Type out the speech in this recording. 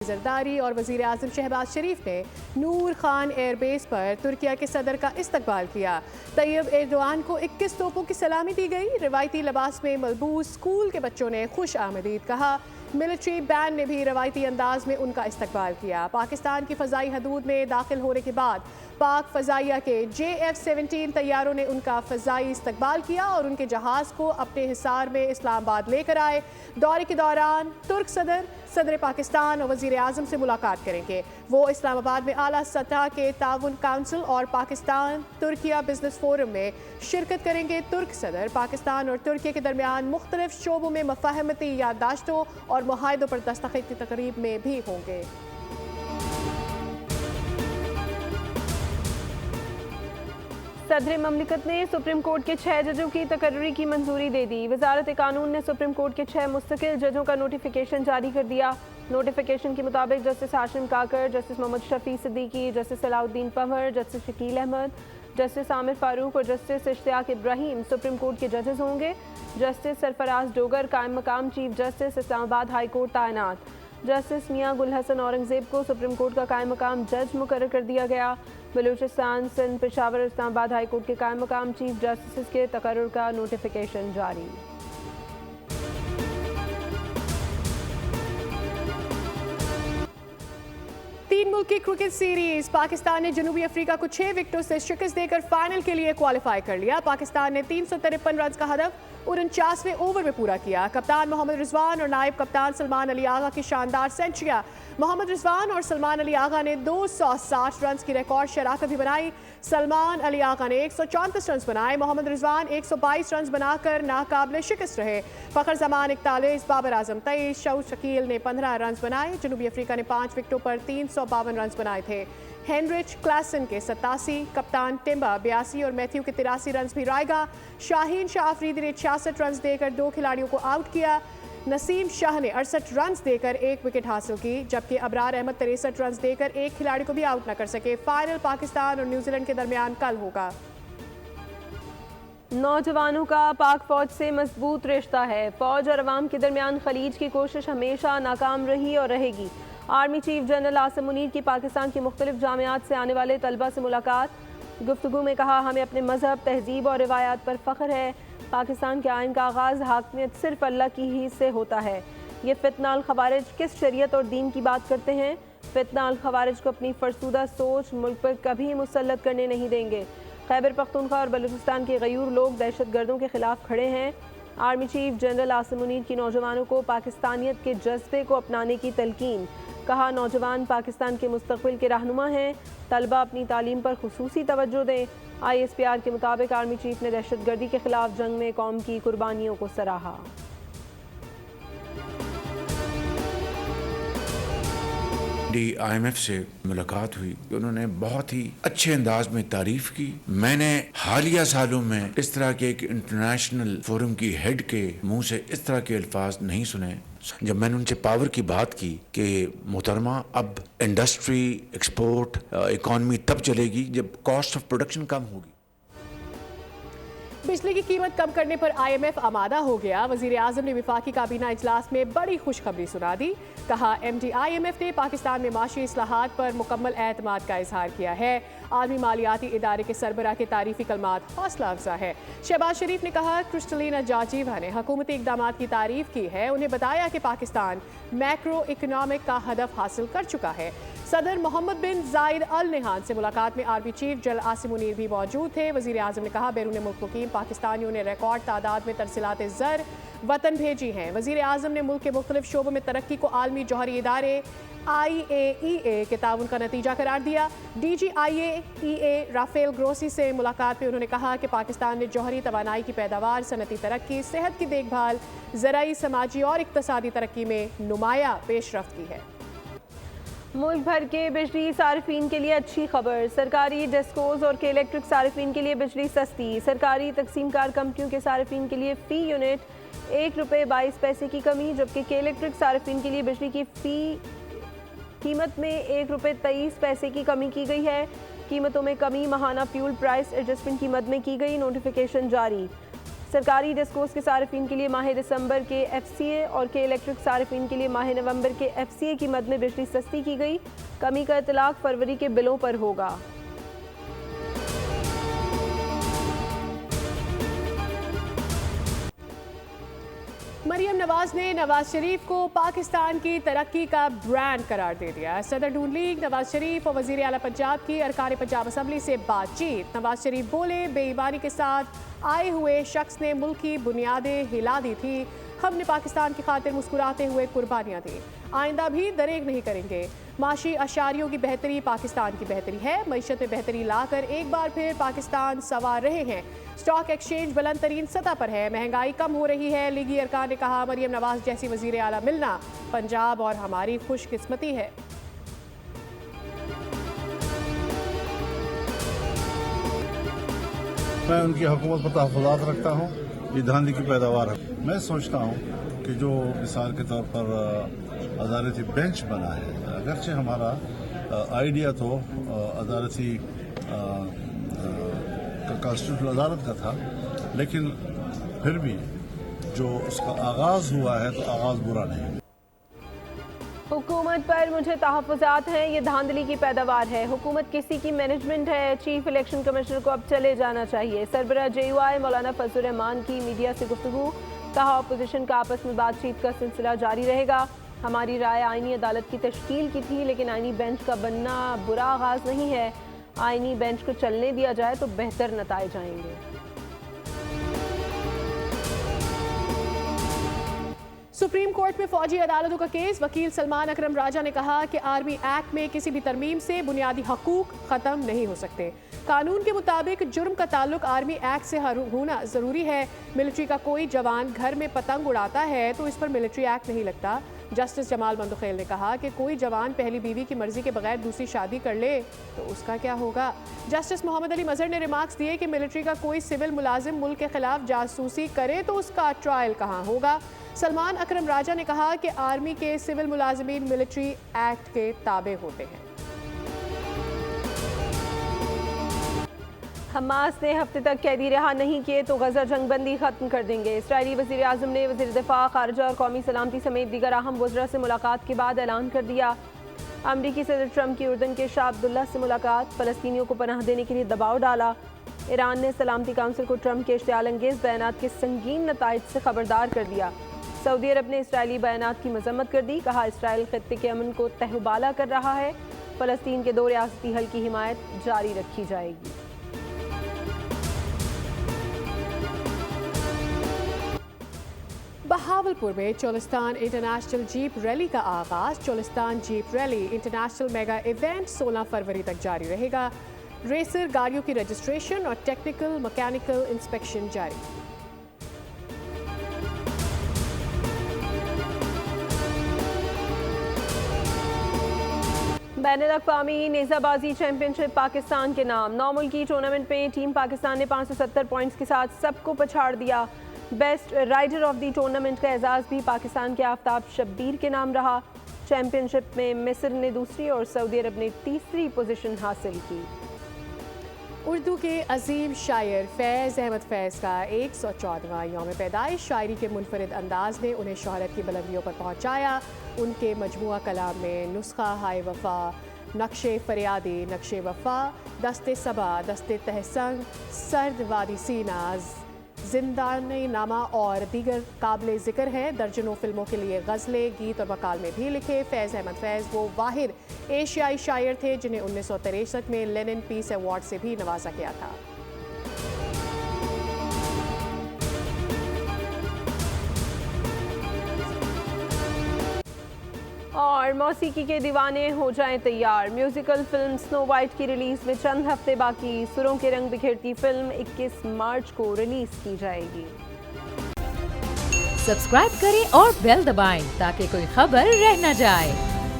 जरदारी और वज़ीर आज़म शहबाज शरीफ ने नूर खान एयरबेस पर तुर्किया के सदर का इस्तकबाल किया। तैयब एर्दोआन को 21 तोपों की सलामी दी गई। रिवायती लिबास में मलबूस स्कूल के बच्चों ने खुश आमदीद कहा। मिलिट्री बैंड ने भी रवायती अंदाज में उनका इस्तकबाल किया। पाकिस्तान की फ़ज़ाई हदूद में दाखिल होने के बाद पाक फ़ज़ाइया के JF-17 तैयारों ने उनका फ़ज़ाई इस्तकबाल किया और उनके जहाज़ को अपने हिसार में इस्लामाबाद लेकर आए। दौरे के दौरान तुर्क सदर पाकिस्तान और वज़ीर आज़म से मुलाकात करेंगे। वो इस्लामाबाद में आला सतह के ताउन काउंसिल और पाकिस्तान तुर्किया बिजनेस फोरम में शिरकत करेंगे। तुर्क सदर पाकिस्तान और तुर्किया के दरमियान मुख्तलिफ शोबों में मफाहमती याददाश्तों और मुआहदों पर दस्तखत की तकरीब में भी होंगे। सदर ममलिकत ने सुप्रीम कोर्ट के 6 जजों की तकर्री की मंजूरी दे दी। वजारत कानून ने सुप्रीम कोर्ट के 6 मुस्तकिल जजों का नोटिफिकेशन जारी कर दिया। नोटिफिकेशन के मुताबिक justice Hashim Kakar, justice Mohammad Shafi Siddiqui, justice Salahuddin Panwar, justice Shakeel Ahmad, justice Amir Farooq और justice Ishtiaq Ibrahim supreme court के जजेस होंगे। जस्टिस सरफराज डोगर कायम मकाम chief justice Islamabad high court तैनात। जस्टिस मियां गुल हसन औरंगजेब को सुप्रीम कोर्ट का कायम मकाम जज मुकर्रर कर दिया गया। बलूचिस्तान, सिंध, पेशावर, इस्लामाबाद हाई कोर्ट के कायम मकाम चीफ जस्टिस के तकर्रुर का नोटिफिकेशन जारी। तीन मुल्क की क्रिकेट सीरीज पाकिस्तान ने जनूबी अफ्रीका को 6 विकेटों से शिकस्त देकर फाइनल के लिए क्वालिफाई कर लिया। पाकिस्तान ने 353 रन का हदफ 49वें ओवर में पूरा किया। कप्तान मोहम्मद रिजवान और नायब कप्तान सलमान अली आगा की शानदार सेंचुरियां। मोहम्मद रिजवान और सलमान अली आगा ने 260 रन की रिकॉर्ड शराकत भी बनाई। सलमान अली आगा ने 134 रन बनाए। मोहम्मद रिजवान 122 रन बनाकर नाकाबिले शिकस्त रहे। फखर जमान 41, बाबर आजम 23, शऊद शकील ने 15 रन बनाए। जनूबी अफ्रीका ने 5 विकेटों पर 352 रन बनाए थे। हेनरिच क्लासन के 87, कप्तान टिम्बा 82 और मैथ्यू के 83 रन भी रायगा। शाहीन शाह अफरीदी ने 66 रन देकर 2 खिलाड़ियों को आउट किया। नसीम शाह ने 68 रन देकर 1 विकेट हासिल की, जबकि अबरार अहमद 63 रन देकर 1 खिलाड़ी को भी आउट न कर सके। फाइनल पाकिस्तान और न्यूजीलैंड के दरमियान कल होगा। नौजवानों का पाक फौज से मजबूत रिश्ता है। फौज और अवाम के दरमियान खलीज की कोशिश हमेशा नाकाम रही और रहेगी। Army chief general Asim Munir की पाकिस्तान की मुख्तलिफ जामियात से आने वाले तलबा से मुलाकात। गुफ्तगू में कहा, हमें अपने मजहब, तहजीब और रिवायात पर फ़ख्र है। पाकिस्तान के आइन का आगाज़ हाकमियत सिर्फ अल्लाह की ही से होता है। ये फितना अल खवारिज किस शरीयत और दीन की बात करते हैं? फितना अल खवारिज को अपनी फरसूदा सोच मुल्क पर कभी मुसल्लत करने नहीं देंगे। खैबर पख्तूनख्वा और बलूचिस्तान के गयूर लोग दहशत गर्दों के खिलाफ खड़े हैं। Army chief general Asim Munir की नौजवानों को पाकिस्तानियत के जज्बे को अपनाने की तलकीन। कहा, नौजवान पाकिस्तान के मुस्तकबिल के रहनुमा हैं। तलबा अपनी तालीम पर खुसूसी तवज्जो दें। ISPR के मुताबिक आर्मी चीफ ने दहशत गर्दी के खिलाफ जंग में कौम की कुर्बानियों को सराहा। IMF से मुलाकात हुई, उन्होंने बहुत ही अच्छे अंदाज में तारीफ की। मैंने हालिया सालों में इस तरह के एक इंटरनेशनल फोरम की हेड के मुंह से इस तरह के अल्फाज नहीं सुने। जब मैंने उनसे पावर की बात की कि मोहतरमा अब इंडस्ट्री, एक्सपोर्ट, इकॉनमी तब चलेगी जब कॉस्ट ऑफ प्रोडक्शन कम होगी। बिजली की कीमत कम करने पर IMF आमादा हो गया। वज़ीर आज़म ने विफाकी काबीना इजलास में बड़ी खुशखबरी सुना दी। कहा, MD IMF ने पाकिस्तान में माशी इस्लाहात पर मुकम्मल एतमाद का इजहार किया है। आलमी मालियाती इदारे के सरबराह के तारीफी कलमात हौसला अफजा है। शहबाज शरीफ ने कहा, क्रिस्टलिना जॉर्जिवा ने हुकूमती इकदामात की तारीफ की है। उन्हें बताया कि पाकिस्तान मैक्रो इकनॉमिक का हदफ हासिल कर चुका है। सदर मोहम्मद बिन जायद अल नहान से मुलाकात में army chief general Asim Munir भी मौजूद थे। वज़ीर आज़म ने कहा, बैरून मुल्क मुकीम पाकिस्तानियों ने रिकॉर्ड तादाद में तरसीलात ज़र वतन भेजी हैं। वज़ीर आज़म ने मुल्क के मुख्तलिफ शोबों में तरक्की को आलमी जौहरी इदारे IAEA के ताउन का नतीजा करार दिया। DG IAEA राफेल ग्रोसी से मुलाकात में उन्होंने कहा कि पाकिस्तान ने जौहरी तवानाई की पैदावार, सनती तरक्की, सेहत की देखभाल, ज़राई, समाजी और इक़्तिसादी तरक्की में नुमाया पेशरफ्त की है। मुल्क भर के बिजली सार्फिन के लिए अच्छी खबर। सरकारी डेस्कोज और के इलेक्ट्रिक सार्फिन के लिए बिजली सस्ती। सरकारी तकसीमकार कंपनियों के सार्फिन के लिए फ़ी यूनिट ₹1.22 की कमी, जबकि के इलेक्ट्रिक सार्फिन के लिए बिजली की फ़ी कीमत में ₹1.23 की कमी की गई है। कीमतों में कमी माहाना फ्यूल प्राइस एडजस्टमेंट की मद में की गई। नोटिफिकेशन जारी। सरकारी डिस्कोस के सार्फिन के लिए माह दिसंबर के FCA और के इलेक्ट्रिक सार्फिन के लिए माह नवंबर के FCA की मद में बिजली सस्ती की गई। कमी का इतलाक फरवरी के बिलों पर होगा। मरियम नवाज ने नवाज शरीफ को पाकिस्तान की तरक्की का ब्रांड करार दे दिया। सदर नून लीग नवाज शरीफ और वजीर आला पंजाब की अरकान पंजाब असम्बली से बातचीत। नवाज शरीफ बोले, बेईमानी के साथ आए हुए शख्स ने मुल्क की बुनियादें हिला दी थी। हमने पाकिस्तान की खातिर मुस्कुराते हुए कुर्बानियाँ दी। आइंदा भी दरेग नहीं करेंगे। माशी अशारियों की बेहतरी पाकिस्तान की बेहतरी है। मईशत में बेहतरी लाकर एक बार फिर पाकिस्तान सवार रहे हैं। स्टॉक एक्सचेंज बुलंद तरीन सतह पर है। महंगाई कम हो रही है। लीगी अरकान ने कहा, मरियम नवाज जैसी वजीर आला मिलना पंजाब और हमारी खुशकिस्मती है। मैं उनकी हुकूमत पर तहफ़्फ़ुज़ात रखता हूँ। ये धांधली की पैदावार है। मैं सोचता हूँ कि जो मिसाल के तौर पर अदालती बेंच बना है, अगरचे हमारा आइडिया तो अदालती कॉन्स्टिट्यूशनल अदालत का था, लेकिन फिर भी जो उसका आगाज़ हुआ है तो आगाज़ बुरा नहीं। हुकूमत पर मुझे तहफ़्फ़ुज़ात हैं, ये धांधली की पैदावार है। हुकूमत किसी की मैनेजमेंट है। चीफ इलेक्शन कमिश्नर को अब चले जाना चाहिए। सरबराह JUI मौलाना फजल रहमान की मीडिया से गुफ्तगू। कहा, अपोजिशन का आपस में बातचीत का सिलसिला जारी रहेगा। हमारी राय आईनी अदालत की तश्कील की थी, लेकिन आईनी बेंच का बनना बुरा आगाज़ नहीं है। आईनी बेंच को चलने दिया जाए तो बेहतर नताइज आएंगे। सुप्रीम कोर्ट में फौजी अदालतों का केस। वकील सलमान अकरम राजा ने कहा कि आर्मी एक्ट में किसी भी तरमीम से बुनियादी हकूक खत्म नहीं हो सकते। कानून के मुताबिक जुर्म का ताल्लुक आर्मी एक्ट से होना जरूरी है। मिलिट्री का कोई जवान घर में पतंग उड़ाता है तो इस पर मिलिट्री एक्ट नहीं लगता। जस्टिस जमाल मंदुखेल ने कहा कि कोई जवान पहली बीवी की मर्जी के बगैर दूसरी शादी कर ले तो उसका क्या होगा। जस्टिस मोहम्मद अली मजहर ने रिमार्क्स दिए कि मिलिट्री का कोई सिविल मुलाजिम मुल्क के खिलाफ जासूसी करे तो उसका ट्रायल कहाँ होगा। सलमान अकरम राजा ने कहा कि आर्मी के सिविल मुलाजिमीन मिलिट्री एक्ट के ताबे होते हैं। हमास ने हफ्ते तक कैदी रिहा नहीं किए तो गजा जंगबंदी खत्म कर देंगे। इस्राईली वज़ीर आज़म ने वज़ीर दिफा, खारजा और कौमी सलामती समेत दीगर अहम वज़रा से मुलाकात के बाद ऐलान कर दिया। अमरीकी सदर ट्रंप की उर्दन के शाह अब्दुल्ला से मुलाकात। फ़लस्तीनियों को पनाह देने के लिए दबाव डाला। ईरान ने सलामती काउंसिल को ट्रंप के इश्तियाल अंगेज़ बयानात के संगीन नताइज से खबरदार कर दिया। सऊदी अरब ने इसराइली बयानात की मजम्मत कर दी। कहा, इसराइल खत्ते के अमन को तहबाला कर रहा है। फ़लस्तीन के 2 रियासती हल की हिमायत जारी रखी जाएगी। बहावलपुर में चोलिस्तान इंटरनेशनल जीप रैली का आगाज। Cholistan jeep rally international mega event 16 फरवरी तक जारी रहेगा। रेसर गाड़ियों की रजिस्ट्रेशन और टेक्निकल मैकेनिकल इंस्पेक्शन जारी। बैनुल-अक़वामी नेज़ाबाजी चैंपियनशिप पाकिस्तान के नाम। 9 मुल्की टूर्नामेंट में टीम पाकिस्तान ने 570 पॉइंट्स के साथ सबको पछाड़ दिया। Best rider of the tournament का एजाज़ भी पाकिस्तान के आफ्ताब शब्बीर के नाम रहा। चैंपियनशिप में मिस्र ने दूसरी और सऊदी अरब ने तीसरी पोजीशन हासिल की। उर्दू के अजीम शायर फैज़ अहमद फैज़ का 114वां यौम पैदाइश। शायरी के मुनफरिद अंदाज ने उन्हें शोहरत की बुलंदियों पर पहुँचाया। उनके मजमुआ कलाम में नुस्खा हाय वफा, नक्शे फरियादी नक्शे वफा, दस्ते सबा दस्ते तहसंग, सर्द वादी सीना, जिंदानी नामा और दीगर काबिल ज़िक्र हैं। दर्जनों फिल्मों के लिए गज़लें, गीत और मकालमे भी लिखे। फैज़ अहमद फैज़ वो वाहिद एशियाई शायर थे जिन्हें 1963 में लेनिन पीस अवार्ड से भी नवाजा गया था। और मौसीकी के दीवाने हो जाएं तैयार। म्यूजिकल फिल्म स्नो वाइट की रिलीज में चंद हफ्ते बाकी। सुरों के रंग बिखेरती फिल्म 21 मार्च को रिलीज की जाएगी। सब्सक्राइब करें और बेल दबाएं ताकि कोई खबर रह न जाए।